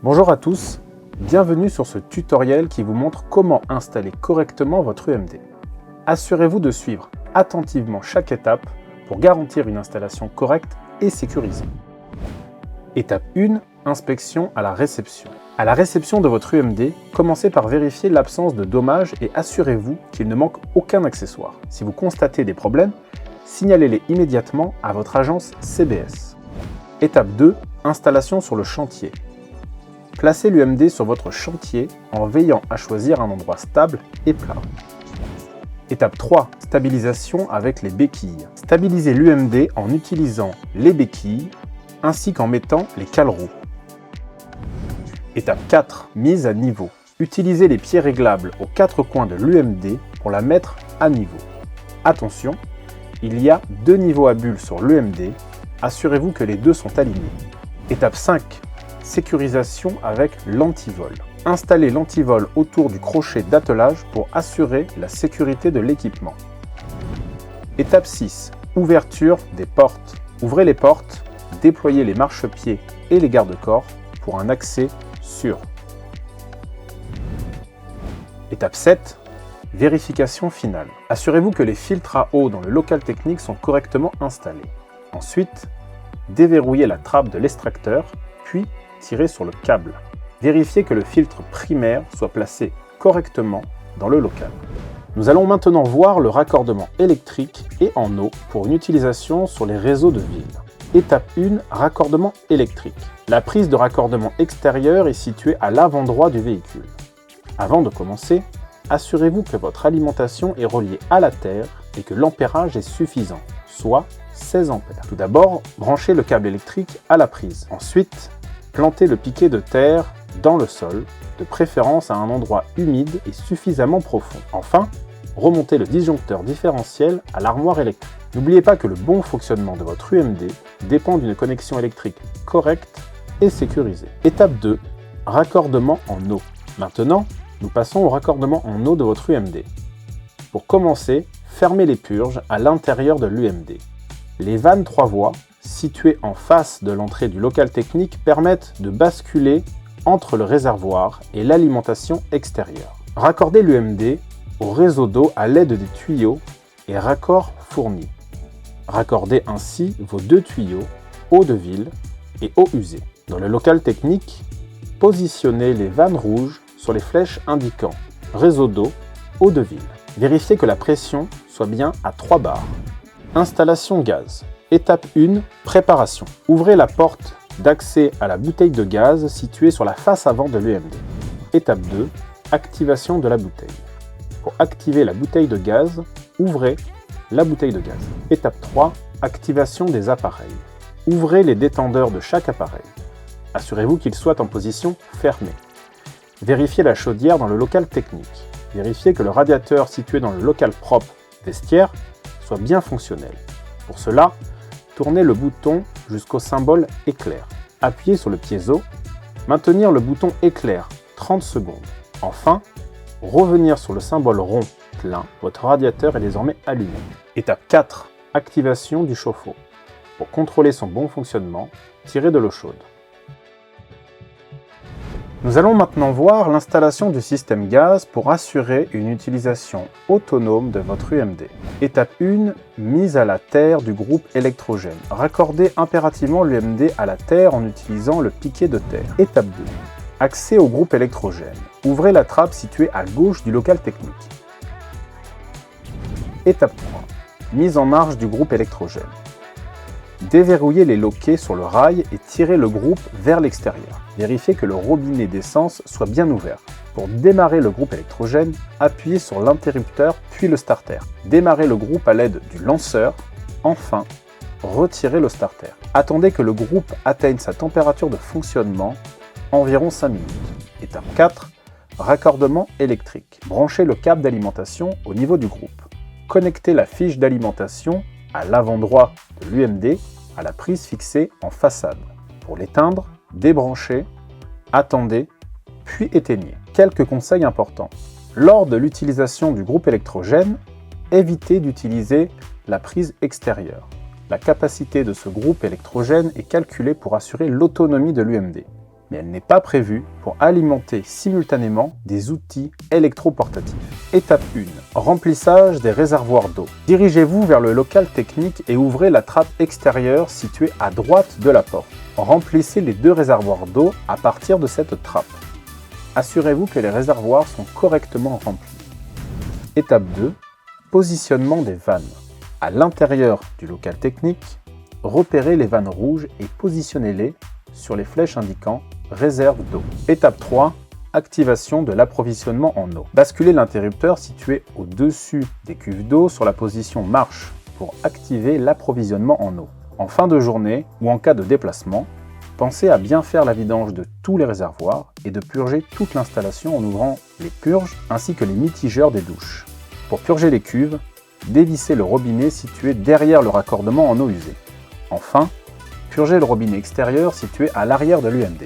Bonjour à tous, bienvenue sur ce tutoriel qui vous montre comment installer correctement votre UMD. Assurez-vous de suivre attentivement chaque étape pour garantir une installation correcte et sécurisée. Étape 1, inspection à la réception. À la réception de votre UMD, commencez par vérifier l'absence de dommages et assurez-vous qu'il ne manque aucun accessoire. Si vous constatez des problèmes, signalez-les immédiatement à votre agence CBS. Étape 2, installation sur le chantier. Placez l'UMD sur votre chantier en veillant à choisir un endroit stable et plat. Étape 3, stabilisation avec les béquilles. Stabilisez l'UMD en utilisant les béquilles ainsi qu'en mettant les cale-roues. Étape 4, mise à niveau. Utilisez les pieds réglables aux 4 coins de l'UMD pour la mettre à niveau. Attention, il y a 2 niveaux à bulles sur l'UMD, assurez-vous que les deux sont alignés. Étape 5, sécurisation avec l'antivol. Installez l'antivol autour du crochet d'attelage pour assurer la sécurité de l'équipement. Étape 6, ouverture des portes. Ouvrez les portes, déployez les marchepieds et les garde-corps pour un accès sûr. Étape 7, vérification finale. Assurez-vous que les filtres à eau dans le local technique sont correctement installés. Ensuite, déverrouillez la trappe de l'extracteur, puis tirez sur le câble. Vérifiez que le filtre primaire soit placé correctement dans le local. Nous allons maintenant voir le raccordement électrique et en eau pour une utilisation sur les réseaux de ville. Étape 1, raccordement électrique. La prise de raccordement extérieur est située à l'avant-droit du véhicule. Avant de commencer, assurez-vous que votre alimentation est reliée à la terre et que l'ampérage est suffisant, soit 16 A. Tout d'abord, branchez le câble électrique à la prise. Ensuite, plantez le piquet de terre dans le sol, de préférence à un endroit humide et suffisamment profond. Enfin, remontez le disjoncteur différentiel à l'armoire électrique. N'oubliez pas que le bon fonctionnement de votre UMD dépend d'une connexion électrique correcte et sécurisée. Étape 2, raccordement en eau. Maintenant, nous passons au raccordement en eau de votre UMD. Pour commencer, fermez les purges à l'intérieur de l'UMD. Les vannes 3 voies, situées en face de l'entrée du local technique, permettent de basculer entre le réservoir et l'alimentation extérieure. Raccordez l'UMD au réseau d'eau à l'aide des tuyaux et raccords fournis. Raccordez ainsi vos 2 tuyaux, eau de ville et eau usée. Dans le local technique, positionnez les vannes rouges sur les flèches indiquant réseau d'eau, eau de ville. Vérifiez que la pression soit bien à 3 bars. Installation gaz. Étape 1, préparation. Ouvrez la porte d'accès à la bouteille de gaz située sur la face avant de l'UMD. Étape 2, activation de la bouteille. Pour activer la bouteille de gaz, ouvrez la bouteille de gaz. Étape 3, activation des appareils. Ouvrez les détendeurs de chaque appareil. Assurez-vous qu'ils soient en position fermée. Vérifiez la chaudière dans le local technique. Vérifiez que le radiateur situé dans le local propre vestiaire soit bien fonctionnel. Pour cela, tournez le bouton jusqu'au symbole éclair. Appuyez sur le piezo, maintenir le bouton éclair 30 secondes. Enfin, revenir sur le symbole rond plein, votre radiateur est désormais allumé. Étape 4, activation du chauffe-eau. Pour contrôler son bon fonctionnement, tirez de l'eau chaude. Nous allons maintenant voir l'installation du système gaz pour assurer une utilisation autonome de votre UMD. Étape 1, mise à la terre du groupe électrogène. Raccordez impérativement l'UMD à la terre en utilisant le piquet de terre. Étape 2, accès au groupe électrogène. Ouvrez la trappe située à gauche du local technique. Étape 3, mise en marche du groupe électrogène. Déverrouillez les loquets sur le rail et tirez le groupe vers l'extérieur. Vérifiez que le robinet d'essence soit bien ouvert. Pour démarrer le groupe électrogène, appuyez sur l'interrupteur puis le starter. Démarrez le groupe à l'aide du lanceur. Enfin, retirez le starter. Attendez que le groupe atteigne sa température de fonctionnement, environ 5 minutes. Étape 4, raccordement électrique. Branchez le câble d'alimentation au niveau du groupe. Connectez la fiche d'alimentation à l'avant-droit de l'UMD à la prise fixée en façade. Pour l'éteindre, débranchez, attendez, puis éteignez. Quelques conseils importants. Lors de l'utilisation du groupe électrogène, évitez d'utiliser la prise extérieure. La capacité de ce groupe électrogène est calculée pour assurer l'autonomie de l'UMD. mais elle n'est pas prévue pour alimenter simultanément des outils électroportatifs. Étape 1. Remplissage des réservoirs d'eau. Dirigez-vous vers le local technique et ouvrez la trappe extérieure située à droite de la porte. Remplissez les 2 réservoirs d'eau à partir de cette trappe. Assurez-vous que les réservoirs sont correctement remplis. Étape 2. Positionnement des vannes. À l'intérieur du local technique, repérez les vannes rouges et positionnez-les sur les flèches indiquant « réserve d'eau ». Étape 3. Activation de l'approvisionnement en eau. Basculez l'interrupteur situé au-dessus des cuves d'eau sur la position marche pour activer l'approvisionnement en eau. En fin de journée ou en cas de déplacement, pensez à bien faire la vidange de tous les réservoirs et de purger toute l'installation en ouvrant les purges ainsi que les mitigeurs des douches. Pour purger les cuves, dévissez le robinet situé derrière le raccordement en eau usée. Enfin, purgez le robinet extérieur situé à l'arrière de l'UMD.